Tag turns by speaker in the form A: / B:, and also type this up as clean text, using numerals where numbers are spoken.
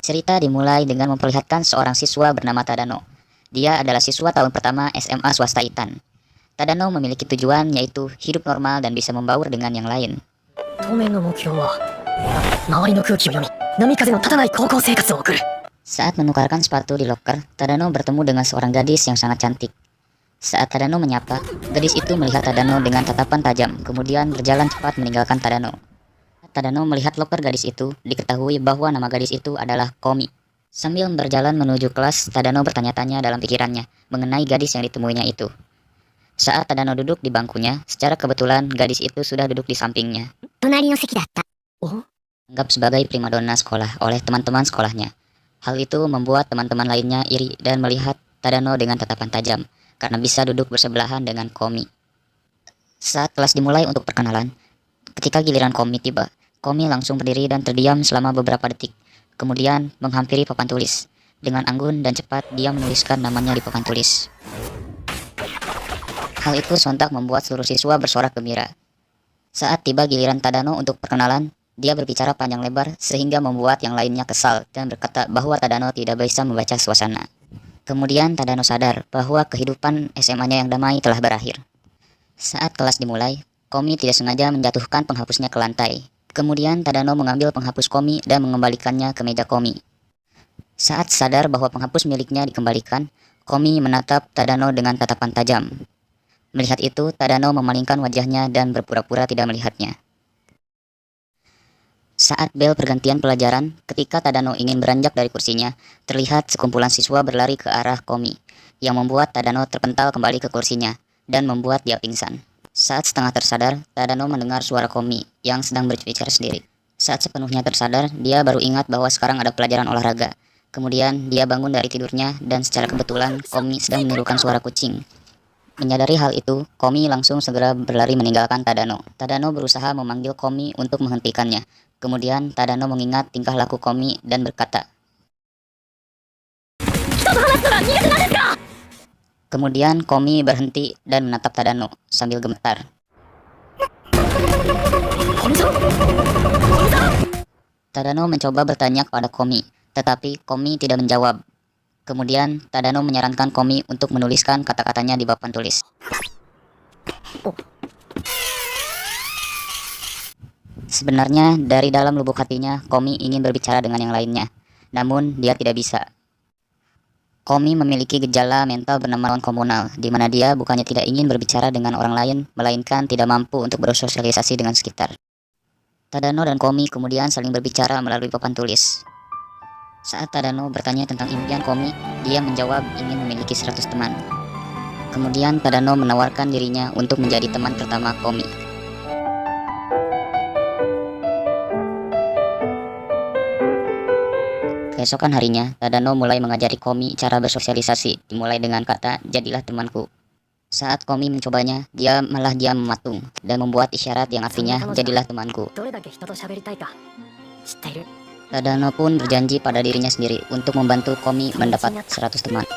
A: Cerita dimulai dengan memperlihatkan seorang siswa bernama Tadano. Dia adalah siswa tahun pertama SMA swasta Itan. Tadano memiliki tujuan yaitu hidup normal dan bisa membaur dengan yang lain.
B: 当面の目標は周りの空気を読み波風の立たない高校生活を送る。
A: Saat menukarkan sepatu di loker, Tadano bertemu dengan seorang gadis yang sangat cantik. Saat Tadano menyapa, gadis itu melihat Tadano dengan tatapan tajam, kemudian berjalan cepat meninggalkan Tadano. Tadano melihat loker gadis itu, diketahui bahwa nama gadis itu adalah Komi. Sambil berjalan menuju kelas, Tadano bertanya-tanya dalam pikirannya mengenai gadis yang ditemuinya itu. Saat Tadano duduk di bangkunya, secara kebetulan gadis itu sudah duduk di sampingnya.
B: 隣の席だった。お
A: Anggap sebagai primadona sekolah oleh teman-teman sekolahnya. Hal itu membuat teman-teman lainnya iri dan melihat Tadano dengan tatapan tajam, karena bisa duduk bersebelahan dengan Komi. Saat kelas dimulai untuk perkenalan, ketika giliran Komi tiba, Komi langsung berdiri dan terdiam selama beberapa detik, kemudian menghampiri papan tulis. Dengan anggun dan cepat, dia menuliskan namanya di papan tulis. Hal itu sontak membuat seluruh siswa bersorak gembira. Saat tiba giliran Tadano untuk perkenalan, dia berbicara panjang lebar sehingga membuat yang lainnya kesal dan berkata bahwa Tadano tidak bisa membaca suasana. Kemudian Tadano sadar bahwa kehidupan SMA-nya yang damai telah berakhir. Saat kelas dimulai, Komi tidak sengaja menjatuhkan penghapusnya ke lantai. Kemudian Tadano mengambil penghapus Komi dan mengembalikannya ke meja Komi. Saat sadar bahwa penghapus miliknya dikembalikan, Komi menatap Tadano dengan tatapan tajam. Melihat itu, Tadano memalingkan wajahnya dan berpura-pura tidak melihatnya. Saat bel pergantian pelajaran, ketika Tadano ingin beranjak dari kursinya, terlihat sekumpulan siswa berlari ke arah Komi, yang membuat Tadano terpental kembali ke kursinya, dan membuat dia pingsan. Saat setengah tersadar, Tadano mendengar suara Komi, yang sedang berbicara sendiri. Saat sepenuhnya tersadar, dia baru ingat bahwa sekarang ada pelajaran olahraga. Kemudian, dia bangun dari tidurnya, dan secara kebetulan, Komi sedang menirukan suara kucing. Menyadari hal itu, Komi langsung segera berlari meninggalkan Tadano. Tadano berusaha memanggil Komi untuk menghentikannya. Kemudian Tadano mengingat tingkah laku Komi dan berkata. Kemudian Komi berhenti dan menatap Tadano sambil gemetar. Tadano mencoba bertanya kepada Komi, tetapi Komi tidak menjawab. Kemudian Tadano menyarankan Komi untuk menuliskan kata-katanya di papan tulis. Sebenarnya dari dalam lubuk hatinya, Komi ingin berbicara dengan yang lainnya, namun dia tidak bisa. Komi memiliki gejala mental bernama non-komunal, di mana dia bukannya tidak ingin berbicara dengan orang lain, melainkan tidak mampu untuk bersosialisasi dengan sekitar. Tadano dan Komi kemudian saling berbicara melalui papan tulis. Saat Tadano bertanya tentang impian Komi, dia menjawab ingin memiliki 100 teman. Kemudian Tadano menawarkan dirinya untuk menjadi teman pertama Komi. Keesokan harinya, Tadano mulai mengajari Komi cara bersosialisasi, dimulai dengan kata, jadilah temanku. Saat Komi mencobanya, dia malah diam mematung, dan membuat isyarat yang artinya, jadilah temanku. Tadano pun berjanji pada dirinya sendiri untuk membantu Komi mendapat 100 teman.